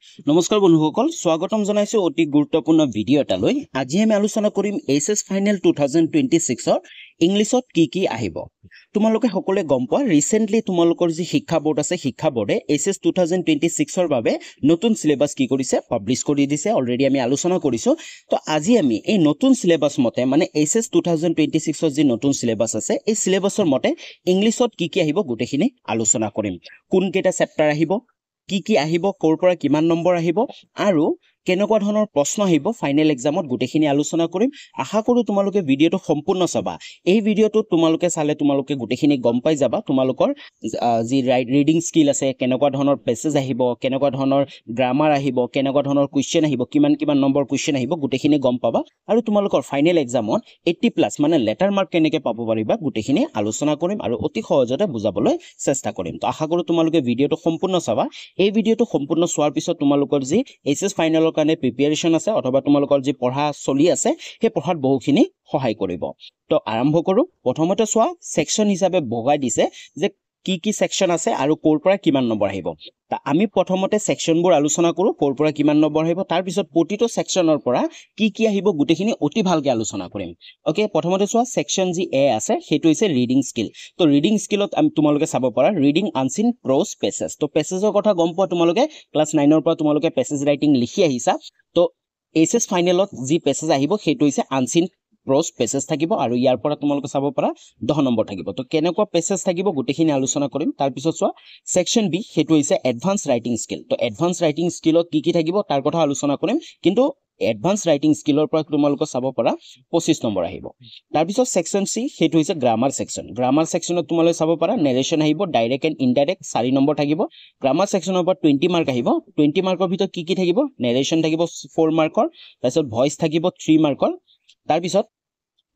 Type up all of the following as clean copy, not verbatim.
নমস্কাৰ বন্ধুসকল, স্বাগতম জনাইছো অতি গুৰুত্বপূৰ্ণ ভিডিঅ' এটালৈ। আজি আমি আলোচনা কৰিম এইচএছ ফাইনেল 2026 ইংলিছত কি আহিব। তোমালোকে সকলোৱে গম পোৱা ৰিসেন্টলি তোমালোকৰ যি শিক্ষা বোৰ্ড আছে, শিক্ষা বোৰ্ডে এইচএছ 2026 বাবে নতুন সিলেবাস কি কৰিছে, পাবলিশ কৰি দিছে। অলৰেডি আমি আলোচনা কৰিছো। তো আজি আমি এই নতুন সিলেবাস মতে মানে এইচএছ 2026 যি নতুন সিলেবাস আছে, এই সিলেবাসৰ মতে ইংলিছত কি আহিব গোটেইখিনি আলোচনা কৰিম। কোন কেইটা চেপ্টাৰ আহিব, কি আহিব, ক'ৰ পৰা কিমান নম্বৰ আহিব আৰু কেনেকুৱা ধৰণৰ প্ৰশ্ন আহিব ফাইনেল এক্সামত, গোটেইখিনি আলোচনা কৰিম। আশা কৰো তোমালোকে ভিডিঅ'টো সম্পূৰ্ণ চাবা। এই ভিডিঅ'টো তোমালোকে চালে তোমালোকে গোটেইখিনি গম পাই যাবা। তোমালোকৰ যি ৰিডিং স্কিল আছে, কেনেকুৱা ধৰণৰ পেছেজ আহিব, কেনেকুৱা ধৰণৰ গ্ৰামাৰ আহিব, কেনেকুৱা ধৰণৰ কুৱেশ্যন আহিব, কিমান নম্বৰ কুৱেশ্যন আহিব, গোটেইখিনি গম পাবা। আৰু তোমালোকৰ ফাইনেল এক্সামত 80+ মানে লেটাৰ মাৰ্ক কেনেকৈ পাব পাৰিবা, গোটেইখিনি আলোচনা কৰিম আৰু অতি সহজতে বুজাবলৈ চেষ্টা কৰিম। তো আশা কৰো তোমালোকে ভিডিঅ'টো সম্পূৰ্ণ চাবা। এই ভিডিঅ'টো সম্পূৰ্ণ চোৱাৰ পিছত তোমালোকৰ যি এইচএছ ফাইনেলৰ কাৰণে প্ৰিপাৰেচন আছে অথবা তোমালোকৰ যি পঢ়া চলি আছে, সেই পঢ়াত বহুখিনি সহায় কৰিব। তো আৰম্ভ কৰো। প্ৰথমতে চোৱা, সেকশন হিচাপে ভগাই দিছে যে কি সেকশন আছে আৰু ক'ৰ পৰা কিমান নম্বৰ আহিব। তা আমি প্ৰথমতে সেকশনবোৰ আলোচনা কৰো, ক'ৰ পৰা কিমান নম্বৰ আহিব, তাৰ পিছত প্ৰতিটো সেকশনৰ পৰা কি আহিব গোটেইখিনি অতি ভালকে আলোচনা কৰিম। ওকে, প্ৰথমতে চোৱা, সেকশন যি এ আছে সেইটো হৈছে ৰিডিং স্কিল। তো ৰিডিং স্কিলত তোমালোকে চাব পাৰা ৰিডিং আনসিন প্ৰ'জ পেছেজ। তো পেছেজৰ কথা গম পোৱা তোমালোকে, ক্লাছ 9ৰ পৰা তোমালোকে পেছেজ ৰাইটিং লিখি আহিছা। তো এইচএছ ফাইনেলত যি পেছেজ আহিব সেইটো হৈছে আনসিন প্ৰ'জ পেছেজ থাকিব আৰু ইয়াৰ পৰা তোমালোকে চাব পাৰা 10 নম্বৰ থাকিব। তো কেনেকুৱা পেছেজ থাকিব গোটেইখিনি আলোচনা কৰিম। তাৰ পিছত চোৱা, সেকশন বি সেইটো হৈছে এডভান্স ৰাইটিং স্কিল। তো এডভান্স ৰাইটিং স্কিলত কি থাকিব তাৰ কথা আলোচনা কৰিম, কিন্তু এডভান্স ৰাইটিং স্কিলৰ পৰা তোমালোকে চাব পাৰা 25 নম্বৰ আহিব। তাৰ পিছত সেকশন সি সেইটো হৈছে গ্ৰামাৰ সেকশন। গ্ৰামাৰ সেকশনত তোমালোকে চাব পাৰা নেৰেশ্যন আহিব, ডাইৰেক্ট এণ্ড ইনডাইৰেক্ট 4 নম্বৰ থাকিব। গ্ৰামাৰ সেকশনৰ পৰা 20 মাৰ্ক আহিব। 20 মাৰ্কৰ ভিতৰত কি থাকিব, নেৰেশ্যন থাকিব 4 মাৰ্কৰ, তাৰপিছত ভইচ থাকিব 3 মাৰ্কৰ, তাৰপিছত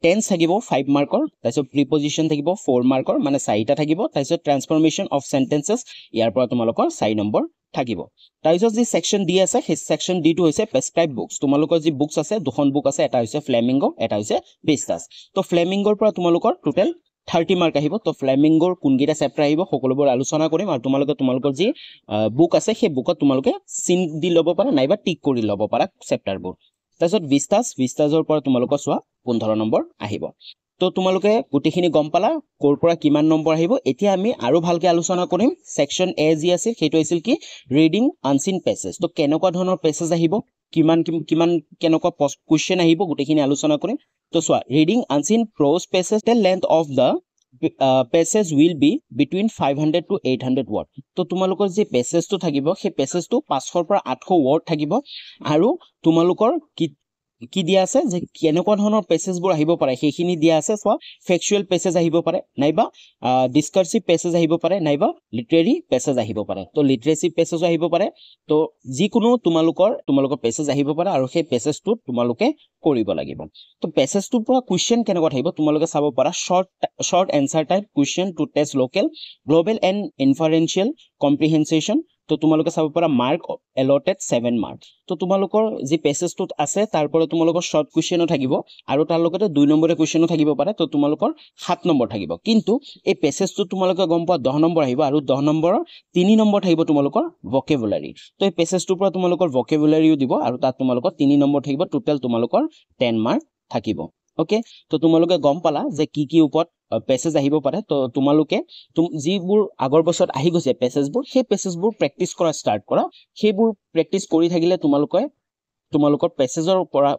টেন্স থাকিব 5 মাৰ্কৰ, তাৰপিছত প্ৰিপজিশ্যন থাকিব 4 মাৰ্কৰ, মানে 4টা থাকিব। তাৰপিছত ট্ৰান্সফৰমেশ্যন অফ সেন্টেন্সেছ, ইয়াৰ পৰা তোমালোকৰ 4 নম্বৰ থাকিব। তাৰপিছত যি সেকশন ডি আছে, সেই সেকশন ডি টো হৈছে প্ৰেছক্ৰাইব বুকছ। তোমালোকৰ যি বুকছ আছে, দুখন বুক আছে, এটা হৈছে ফ্লেমিংগো, এটা হৈছে বিস্তাছ। তো ফ্লেমিংগোৰ পৰা তোমালোকৰ টোটেল 30 মাৰ্ক আহিব। তো ফ্লেমিংগোৰ কোনকেইটা চেপ্টাৰ আহিব সকলোবোৰ আলোচনা কৰিম আৰু তোমালোকৰ যি বুক আছে সেই বুকত তোমালোকে চিন দি ল'ব পাৰা নাইবা টিক কৰি ল'ব পাৰা চেপ্টাৰবোৰ। তাৰপিছত বিস্তাছৰ পৰা তোমালোকৰ চোৱা 15 নম্বৰ আহিব। তো তোমালোকে গোটেইখিনি গম পালা ক'ৰ পৰা কিমান নম্বৰ আহিব। এতিয়া আমি আৰু ভালকে আলোচনা কৰিম। সেকশন এ যি আছিল সেইটো আছিল কি, ৰিডিং আনসিন পেছেজ। তো কেনেকুৱা ধৰণৰ পেছেজ আহিব, কিমান কেনেকুৱা কুৱেশ্যন আহিব, গোটেইখিনি আলোচনা কৰিম। তো চোৱা, reading unseen prose passage, the length of the passage will be between 500 to 800 word. তো তোমালোকৰ যি পেছেজটো থাকিব সেই পেছেজটো 500 পৰা 800 ৱৰ্ড থাকিব। আৰু তোমালোকৰ কি দিয়া আছে যে কেনেকুৱা ধৰণৰ পেছেজবোৰ আহিব পাৰে সেইখিনি দিয়া আছে। চোৱা, ফেকচুৱেল পেছেজ আহিব পাৰে, নাইবা ডিসকাৰ্সিভ পেছেজ আহিব পাৰে, নাইবা লিটাৰেৰী পেছেজ আহিব পাৰে। তো লিটাৰেসি পেছেজ আহিব পাৰে। তো যিকোনো তোমালোকৰ পেছেজ আহিব পাৰে আৰু সেই পেছেজটো তোমালোকে কৰিব লাগিব। তো পেছেজটোৰ পৰা কুৱেশ্যন কেনেকুৱা থাকিব তোমালোকে চাব পাৰা, short answer type question to test local, global and inferential comprehension. তো তোমালোকে চাব পাৰা মাৰ্ক এলটেড 7 মাৰ্ক। তো তোমালোকৰ যি পেছেজটোত আছে তাৰ পৰা তোমালোকৰ শৰ্ট কুৱেশ্যনো থাকিব আৰু তাৰ লগতে 2 নম্বৰৰ কুৱেশ্যনো থাকিব পাৰে। তো তোমালোকৰ 7 নম্বৰ থাকিব। কিন্তু এই পেছেজটো তোমালোকে গম পোৱা 10 নম্বৰ আহিব আৰু 10 নম্বৰৰ 3 নম্বৰ থাকিব তোমালোকৰ ভকেবুলাৰী। তো এই পেছেজটোৰ পৰা তোমালোকৰ ভকেবুলাৰীও দিব আৰু তাত তোমালোকৰ 3 নম্বৰ থাকিব। টোটেল তোমালোকৰ 10 মাৰ্ক থাকিব। ওকে, তো তোমালোকে গম পালা যে কি ওপৰত পেছেজ আহিব পাৰে। তো তোমালোকে যিবোৰ আগৰ বছৰত আহি গৈছে পেছেজবোৰ, সেই পেছেজবোৰ প্ৰেক্টিচ কৰা ষ্টাৰ্ট কৰা। সেইবোৰ প্ৰেক্টিচ কৰি থাকিলে তোমালোকৰ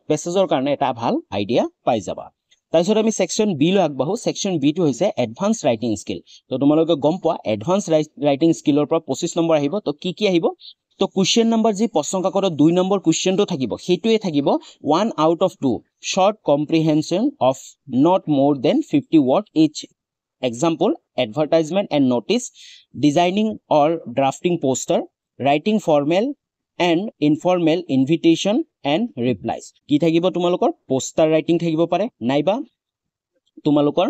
পেছেজৰ কাৰণে এটা ভাল আইডিয়া পাই যাবা। তাৰপিছত আমি সেকশন বি লৈ আগবাঢ়ো। সেকশন বি টো হৈছে এডভান্স ৰাইটিং স্কিল। তো তোমালোকে গম পোৱা এডভান্স ৰাইটিং স্কিলৰ পৰা 25 নম্বৰ আহিব। তো কি আহিব, তো কুৱেশ্যন নম্বৰ যি প্ৰশ্ন কাকতত 2 নম্বৰ কুৱেশ্যনটো থাকিব সেইটোৱে থাকিব 1 out of 2 short comprehension of not more than 50 word each. Example, advertisement and notice, designing or drafting poster, writing formal and informal invitation and replies. কি থাকিব তোমালোকৰ পোষ্টাৰ ৰাইটিং থাকিব পাৰে, নাইবা তোমালোকৰ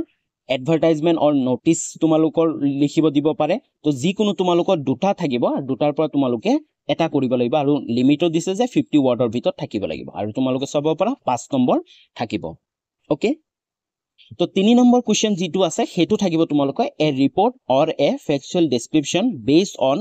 এডভাৰটাইজমেন্ট অৰ নোটিছ তোমালোকৰ লিখিব দিব পাৰে। তো যিকোনো তোমালোকৰ দুটা থাকিব আৰু দুটাৰ পৰা তোমালোকে এটা কৰিব লাগিব আৰু লিমিটও দিছে যে 50 ৱৰ্ডৰ ভিতৰত থাকিব লাগিব আৰু তোমালোকে চাব পাৰা 5 নম্বৰ থাকিব। ওকে, তো 3 নম্বৰ কুৱেশ্যন যিটো আছে সেইটো থাকিব তোমালোকৰ a report or a factual description based on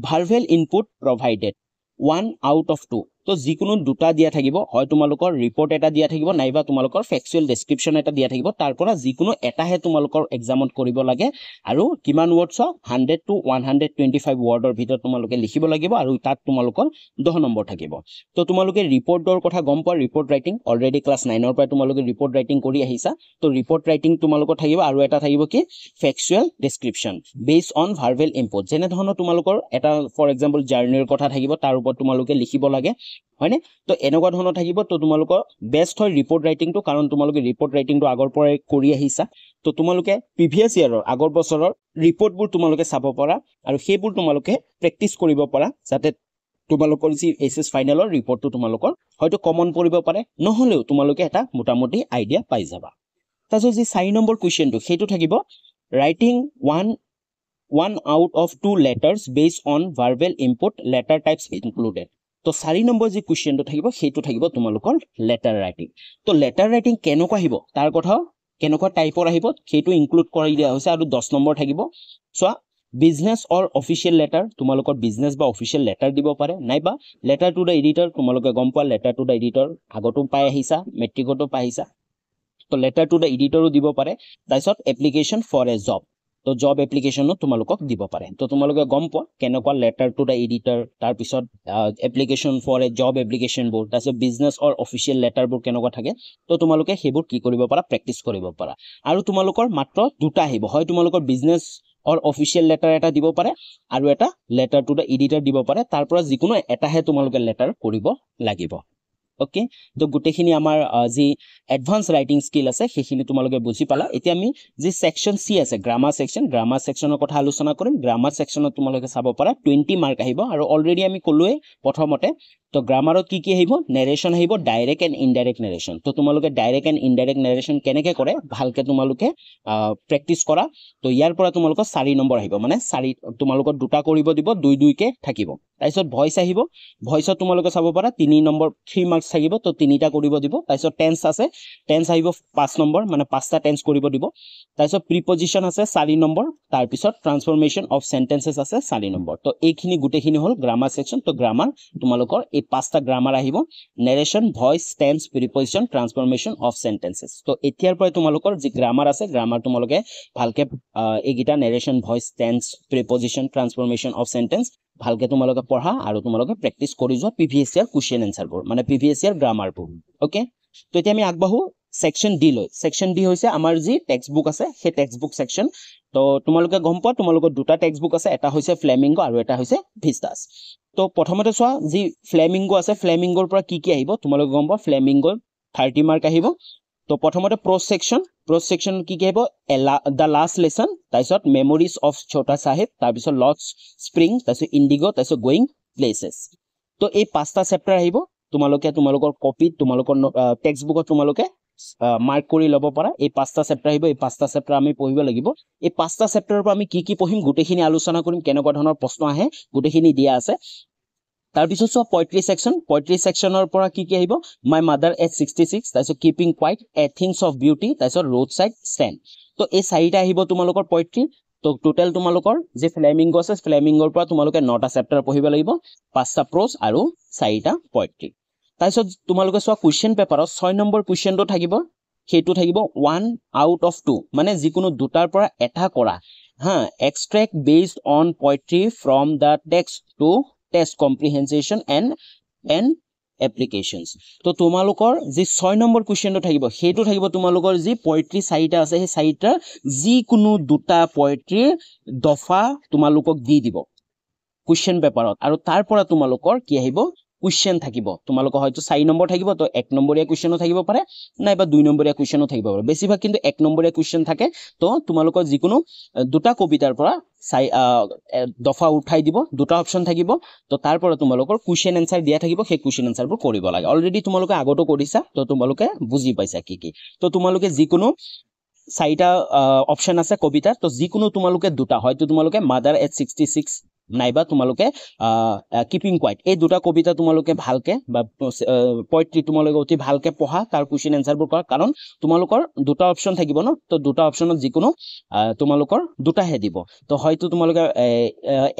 verbal input provided. 1 out of 2 তো যিকোনো দুটা দিয়া থাকিব হয় তোমালোকৰ ৰিপৰ্ট এটা দিয়া থাকিব নাইবা তোমালোকৰ ফেক্চুৱেল ডেসক্ৰিপচন এটা দিয়া থাকিব তাৰ পৰা যিকোনো এটাহে তোমালোকৰ এক্সামত কৰিব লাগে আৰু কিমান ৱৰ্ডছ 100 to 125 ৱৰ্ডৰ ভিতৰত তোমালোকে লিখিব লাগিব আৰু তাত তোমালোকৰ 10 নম্বৰ থাকিব তো তোমালোকে ৰিপৰ্টৰ কথা গম পোৱা ৰিপৰ্ট ৰাইটিং অলৰেডি ক্লাছ 9 ৰ পৰা তোমালোকে ৰিপৰ্ট ৰাইটিং কৰি আহিছা তো ৰিপৰ্ট ৰাইটিং তোমালোকৰ থাকিব আৰু এটা থাকিব কি factual description based on verbal input যেনে ধৰণৰ তোমালোকৰ এটা ফৰ এক্সাম্পল জাৰ্নিৰ কথা থাকিব তাৰ ওপৰত তোমালোকে লিখিব লাগে হয়নে তো এনেকুৱা ধৰণৰ থাকিব তো তোমালোকৰ বেস্ট হয় ৰিপৰ্ট ৰাইটিংটো কাৰণ তোমালোকে ৰিপৰ্ট ৰাইটিংটো আগৰ পৰাই কৰি আহিছা তো তোমালোকে প্ৰিভিয়াস ইয়াৰৰ আগৰ বছৰৰ ৰিপৰ্টবোৰ তোমালোকে চাব পাৰা আৰু সেইবোৰ তোমালোকে প্ৰেক্টিস কৰিব পাৰা যাতে তোমালোকৰ যি এসএস ফাইনেলৰ ৰিপৰ্টটো তোমালোকৰ হয়তো কমন পৰিব পাৰে নহলেও তোমালোকে এটা মোটামুটি আইডিয়া পাই যাবা তাছত যি 4 নম্বৰ কোৱেশ্চনটো হেতু থাকিব writing one out of 2 letters based on verbal input letter types included তো 4 নম্বৰ যি কোৱেশ্চনটো থাকিব হেতু থাকিব তোমালোকৰ লেটাৰ ৰাইটিং তো লেটাৰ ৰাইটিং কেনেকুৱা আহিব তাৰ কথা কেনেকুৱা টাইপৰ আহিব হেতু ইনক্লুড কৰি দিয়া হৈছে আৰু 10 নম্বৰ থাকিব সো বিজনেস অৰ অফিশিয়াল লেটাৰ তোমালোকৰ বিজনেস বা অফিশিয়াল লেটাৰ দিব পাৰে নাইবা লেটাৰ টু দা এডিটৰ তোমালোকে গম পোৱা লেটাৰ টু দা এডিটৰ আগতো পাই আহিছা মেট্ৰিকতো পাই আহিছা তো লেটাৰ টু দা এডিটৰো দিব পাৰে তাৰপিছত এপ্লিকেশন ফৰ এ জব তো জব এপ্লিকেশনো তোমালোকক দিব পাৰে তো তোমালোকে গম পোৱা কেনেকুৱা লেটাৰ টু দা এডিটৰ তাৰ পিছত application for a job application বোৰ তাৰপিছত বিজনেস অৰ অফিশিয়াল লেটাৰ বোৰ কেনেকুৱা থাকে তো তোমালোকে সেইবোৰ কি কৰিব পাৰা প্ৰেক্টিস কৰিব পাৰা আৰু তোমালোকৰ মাত্ৰ দুটা আহিব হয় তোমালোকৰ বিজনেস অৰ অফিশিয়াল লেটাৰ এটা দিব পাৰে আৰু এটা লেটাৰ টু দা এডিটৰ দিব পাৰে তাৰ পৰা যিকোনো এটাহে তোমালোকে লেটাৰ কৰিব লাগিব ওকে তো গুটেখিনি আমাৰ যি এডভান্স ৰাইটিং স্কিল আছে সেইখিনি তোমালোকে বুজি পালা এতিয়া আমি যি সেকশন সি আছে গ্ৰামাৰ সেকশনৰ কথা আলোচনা কৰিম গ্ৰামাৰ সেকশনত তোমালোকে চাব পাৰা 20 মাৰ্ক আহিব আৰু অলৰেডি আমি কলোৱে প্ৰথমতে তো গ্ৰামাৰত কি আহিব নেৰেশন আহিব ডাইৰেক্ট এণ্ড ইনডাইৰেক্ট নেৰেশন তো তোমালোকে ডাইৰেক্ট এণ্ড ইনডাইৰেক্ট নেৰেশন কেনেকে কৰে ভালকে তোমালোকে প্ৰেক্টিস কৰা তো ইয়াৰ পৰা তোমালোকৰ 4 নম্বৰ আহিব মানে 4 তোমালোকৰ দুটা কৰিব দিব দুই দুইকে থাকিব তাৰপিছত ভয়েস আহিব ভয়েসত তোমালোকে চাব পাৰা 3 নম্বৰ 3 মাৰ্কস থাকিব তো তিনিটা কৰিব দিব তাৰপিছত টেন্স আছে টেন্স আহিব 5 নম্বৰ মানে 5টা টেন্স কৰিব দিব তাৰপিছত প্ৰিপজিশন আছে 4 নম্বৰ তাৰপিছত ট্ৰান্সফৰমেশন অফ সেন্টেন্সেস আছে 4 নম্বৰ তো এইখিনি গুটেখিনি হল গ্ৰামাৰ সেকশন তো গ্ৰামাৰ তোমালোকৰ এই 5টা গ্ৰামাৰ আহিব নেৰেশন ভয়েস টেন্স প্ৰিপজিশন ট্ৰান্সফৰমেশন অফ সেন্টেন্সেস তো এতিয়াৰ পৰা তোমালোকৰ যি গ্ৰামাৰ আছে গ্ৰামাৰ তোমালোকে ভালকে এইগিটা নেৰেশন ভয়েস টেন্স প্ৰিপজিশন ট্ৰান্সফৰমেশন অফ সেন্টেন্স ভালকে তোমালোকে পঢ়া আৰু তোমালোকে প্ৰেক্টিস কৰি যোৱা প্ৰিভিয়াস ইয়াৰ কোৱেশ্চন আনসাৰ বোৰ মানে প্ৰিভিয়াস ইয়াৰ গ্ৰামাৰ বোৰ ওকে তো এতিয়া আমি আগবাঢ়ো সেকশন ডি লৈ সেকশন ডি হৈছে আমাৰ যি টেক্সট বুক আছে সেই টেক্সট বুক সেকশন তো তোমালোকে গম পোৱা তোমালোকৰ দুটা টেক্সট বুক আছে এটা হৈছে ফ্লেমিংগো আৰু এটা হৈছে ভিস্টাস তো প্ৰথমতে চোৱা যি ফ্লেমিংগো আছে ফ্লেমিংগোৰ পৰা কি আহিব তোমালোকে গম পোৱা ফ্লেমিংগো 30 মাৰ্ক আহিব তো প্ৰথমতে প্ৰোজ সেকশন কি আহিব দা লাষ্ট লেসন তাৰপিছত মেমৰিজ অফ ছোটা সাহেব তাৰপিছত লষ্ট স্প্ৰিং তাৰপিছত ইন্ডিগো তাৰপিছত গোইং প্লেसेছ তো এই 5টা চেপ্টাৰ আহিব তোমালোকে তোমালোকৰ কপি তোমালোকৰ টেক্সট বুকত তোমালোকে মাৰ্ক কৰি লব পাৰা এই 5টা চেপ্টাৰ আহিব এই 5টা চেপ্টাৰ আমি পঢ়িব লাগিব এই 5টা চেপ্টাৰৰ পৰা আমি কি পঢ়িম গুটেখিনি আলোচনা কৰিম কেনেকুৱা ধৰণৰ প্ৰশ্ন আহে গুটেখিনি দিয়া আছে তাৰ পিছত সব পোয়েট্ৰি সেকশনৰ পৰা কি আহিব মাই মাদাৰ এট 66 তাৰপিছত keeping quiet A things of beauty তাৰপিছত ৰোড সাইড ষ্টেণ্ড তো এই 4টা আহিব তোমালোকৰ পোয়েট্ৰি তো টোটাল তোমালোকৰ যে ফ্লেমিংগো আছে ফ্লেমিংগোৰ পৰা তোমালোকে 9টা চেপ্টাৰ পঢ়িব লাগিব 5টা প্ৰোজ আৰু 4টা পোয়েট্ৰি তাৰপিছত তোমালোকে চোৱা কোৱেশ্চন পেপাৰত 6 নম্বৰ কোৱেশ্চনটো থাকিব হেতু থাকিব 1 আউট অফ 2 মানে যিকোনো দুটাৰ পৰা এটা কৰা হা extract based on poetry from the text to test comprehension and applications তো তোমালোকৰ যি 6 নম্বৰ কোৱেশ্চনটো থাকিব হেতু থাকিব তোমালোকৰ যি পোয়েট্ৰি 4টা আছে সেই 4টা যিকোনো দুটা পোয়েট্ৰিৰ দফা তোমালোকক দি দিব কোৱেশ্চন পেপাৰত আৰু তাৰ পৰা তোমালোকৰ কি আহিব কোৱেশ্চন থাকিব তোমালোকৰ হয়তো 4 নম্বৰ থাকিব তো 1 নম্বৰীয়া কোৱেশ্চনো থাকিব পাৰে নাইবা 2 নম্বৰীয়া কোৱেশ্চনো থাকিব পাৰে বেছিভাগ কিন্তু 1 নম্বৰীয়া কোৱেশ্চন থাকে তো তোমালোকৰ যিকোনো দুটা কবিতাৰ পৰা দফা উঠাই দিব দুটা অপচন থাকিব তো তাৰ পৰা তোমালোকৰ কোৱেশ্চন আনসাৰ দিয়া থাকিব সেই কোৱেশ্চন আনসাৰবোৰ কৰিব লাগে অলৰেডি তোমালোকে আগতো কৰিছা তো তোমালোকে বুজি পাইছা কি তো তোমালোকে যিকোনো 4টা অপচন আছে কবিতা তো যিকোনো তোমালোকে দুটা হয়তো তোমালোকে মাদাৰ এট 66 নাইবা তোমালোকে কিপিং কোৱাইট এই দুটা কবিতা তোমালোকে ভালকে বা পয়েট্ৰি তোমালোকে অতি ভালকে পঢ়া তাৰ কুৱেশ্যন এনসাৰবোৰ কৰা কাৰণ তোমালোকৰ দুটা অপচন থাকিব ন তো দুটা অপচনত যিকোনো তোমালোকৰ দুটাহে দিব তো হয়তো তোমালোকে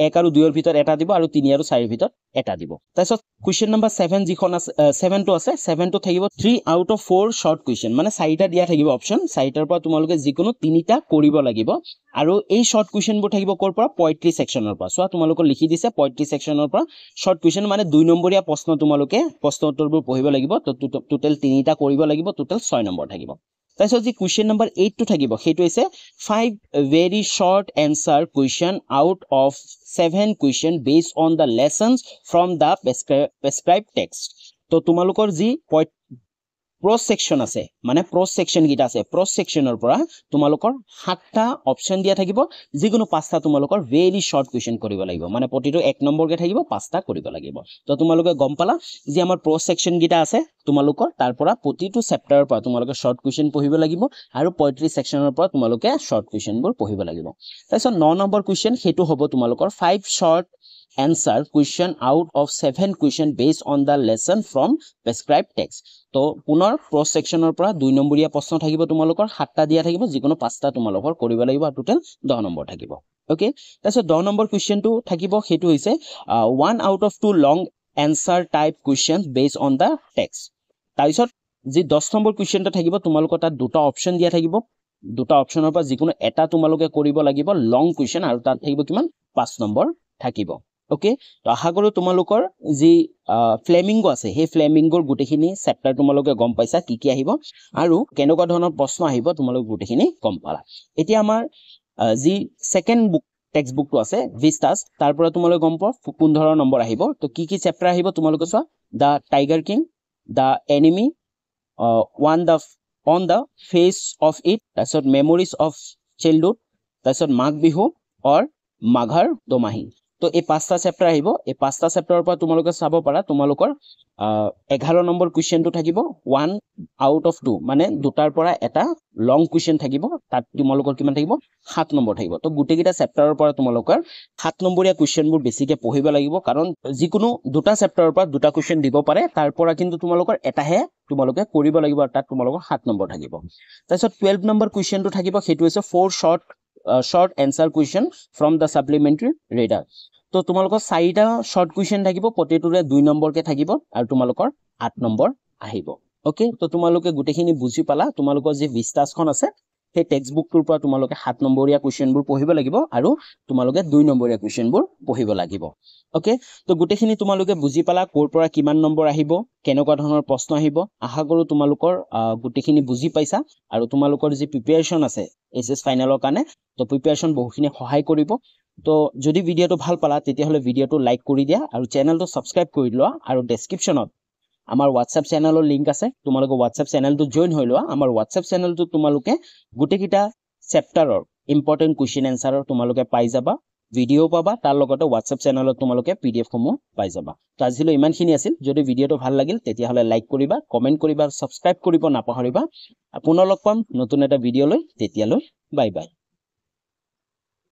1 আৰু 2 ৰ ভিতৰত এটা দিব আৰু 3 আৰু 4 ৰ ভিতৰত এটা দিব তাৰপিছত কুৱেশ্যন নম্বৰ 7 যিখন আছে 7 টো আছে 7 টো থাকিব 3 আউট অফ 4 শৰ্ট কুৱেশ্যন মানে 4টা দিয়া থাকিব অপচন 4টাৰ পৰা তোমালোকে যিকোনো 3টা কৰিব লাগিব আৰু এই শৰ্ট কুৱেশ্যনবোৰ থাকিব কৰ পৰা পয়েট্ৰি সেকশনৰ পৰা সোৱা তোমালোকক লিখি দিছে পয়েট্ৰি সেকশনৰ পৰা শৰ্ট কুৱেশ্যন মানে 2 নম্বৰীয়া প্ৰশ্ন তোমালোকে প্ৰশ্ন উত্তৰবোৰ পঢ়িব লাগিব তো টোটাল 3টা কৰিব লাগিব টোটাল 6 নম্বৰ থাকিব তাৰপিছত যি কুৱেশ্যন নম্বৰ 8 টো থাকিব সেইটো হৈছে 5 very short answer question out of 7 question based on the lessons from the prescribed text তো তোমালোকৰ যি প্ৰ সেকশন আছে মানে প্ৰ সেকশন গিটা আছে প্ৰ সেকশনৰ পৰা তোমালোকৰ 7টা অপচন দিয়া থাকিব যিকোনো 5টা তোমালোকৰ ভেৰি শৰ্ট কুৱেশ্যন কৰিব লাগিব মানে প্ৰতিটো 1 নম্বৰকে থাকিব 5টা কৰিব লাগিব তো তোমালোকে গম পালা যে আমাৰ প্ৰ সেকশন গিটা আছে তোমালোকৰ তাৰ পৰা প্ৰতিটো চেপ্টাৰৰ পৰা তোমালোকে শৰ্ট কুৱেশ্যন পঢ়িব লাগিব আৰু পয়েট্ৰি সেকশনৰ পৰা তোমালোকে শৰ্ট কুৱেশ্যনবোৰ পঢ়িব লাগিব তাৰপিছত 9 নম্বৰ কুৱেশ্যন হেতু হ'ব তোমালোকৰ 5 short answer question out of 7 question based on the lesson from prescribed text তো পুনৰ প্ৰ সেকশনৰ পৰা 2 নম্বৰীয়া প্ৰশ্ন থাকিব তোমালোকৰ 7টা দিয়া থাকিব যিকোনো 5টা তোমালোকৰ কৰিব লাগিব আৰু টোটাল 10 নম্বৰ থাকিব ওকে তাৰপিছত 10 নম্বৰ কুৱেশ্যনটো থাকিব হেতু হৈছে 1 out of 2 long answer type questions based on the text তাৰপিছত যি 10 নম্বৰ কুৱেশ্যনটা থাকিব তোমালোকৰ তাত দুটা অপচন দিয়া থাকিব দুটা অপচনৰ পৰা যিকোনো এটা তোমালোকে কৰিব লাগিব লং কুৱেশ্যন আৰু তাত থাকিব কিমান 5 নম্বৰ থাকিব ওকে তো আশা কৰো তোমালোকৰ যি ফ্লেমিংগো আছে সেই ফ্লেমিংগোৰ গুটেখিনি চেপ্টাৰ তোমালোকে গম পাইছা কি আহিব আৰু কেনেকুৱা ধৰণৰ প্ৰশ্ন আহিব তোমালোকে গুটেখিনি গম পালা এতিয়া আমাৰ যি সেকেন্ড বুক টেক্সট বুকটো আছে ভিস্টাস তাৰ পৰা তোমালোকে গম পাও 15 নম্বৰ আহিব তো কি চেপ্টাৰ আহিব তোমালোকে চোৱা the Tiger King the Enemy on the face of it তাৰপিছত memories of childhood তাৰপিছত মাঘ বিহু or মাঘৰ দমাহি তো এই 5টা চেপ্টাৰ আহিব এই 5টা চেপ্টাৰৰ পৰা তোমালোকে চাব পাৰা তোমালোকৰ 11 নম্বৰ কুৱেশ্যনটো থাকিব 1 out of 2 মানে দুটাৰ পৰা এটা লং কুৱেশ্যন থাকিব তাত তোমালোকৰ কিমান থাকিব 7 নম্বৰ থাকিব তো গুটেকিটা চেপ্টাৰৰ পৰা তোমালোকৰ 7 নম্বৰীয়া কুৱেশ্যনবোৰ বেছিকে পঢ়িব লাগিব কাৰণ যিকোনো দুটা চেপ্টাৰৰ পৰা দুটা কুৱেশ্যন দিব পাৰে তাৰ পৰা কিন্তু তোমালোকৰ এটাহে তোমালোকে কৰিব লাগিব আৰু তাত তোমালোকৰ 7 নম্বৰ থাকিব তাৰপিছত 12 নম্বৰ কুৱেশ্যনটো থাকিব হেতু হৈছে 4 short answer question from the supplementary reader তো তোমালোকৰ 4টা শৰ্ট কুৱেশ্যন থাকিব প্ৰতিটোৰে 2 নম্বৰকে থাকিব আৰু তোমালোকৰ 8 নম্বৰ আহিব ওকে তো তোমালোকে গুটেখিনি বুজি পালা তোমালোকৰ যে ভিস্টাসখন আছে সেই টেক্সট বুকটোৰ পৰা তোমালোকে 7 নম্বৰীয়া কুৱেশ্যনবোৰ পঢ়িব লাগিব আৰু তোমালোকে 2 নম্বৰীয়া কুৱেশ্যনবোৰ পঢ়িব লাগিব ওকে তো গুটেখিনি তোমালোকে বুজি পালা কোৰ পৰা কিমান নম্বৰ আহিব কেনেকুৱা ধৰণৰ প্ৰশ্ন আহিব আশা কৰো তোমালোকৰ গুটেখিনি বুজি পাইছা আৰু তোমালোকৰ যে প্ৰিপাৰেচন আছে এসএস ফাইনেলৰ কাৰণে তো প্ৰিপাৰেচন বহুখিনি সহায় কৰিব তো যদি ভিডিওটো ভাল পালা তেতিয়াহলে ভিডিওটো লাইক কৰি দিয়া আৰু চেনেলটো সাবস্ক্ৰাইব কৰি লোৱা আৰু ডেসক্ৰিপচনত আমাৰ WhatsApp চেনেলৰ লিংক আছে তোমালোকে WhatsApp চেনেলটো জয়েন হৈ লোৱা আমাৰ WhatsApp চেনেলটো তোমালোকে গুটেকিটা চেপ্টাৰৰ ইম্পৰ্টেন্ট কুৱেশ্যন এনসাৰৰ তোমালোকে পাই যাবা ভিডিও পাবা তাৰ লগতে WhatsApp চেনেলত তোমালোকে PDF সমূহ পাই যাবা তো আজিলৈ ইমানখিনি আছিল যদি ভিডিওটো ভাল লাগিল তেতিয়াহলে লাইক কৰিবা কমেন্ট কৰিবা সাবস্ক্ৰাইব কৰিব নাপাহৰিবা পুনৰ লগ পাম নতুন এটা ভিডিও লৈ তেতিয়ালৈ বাই বাই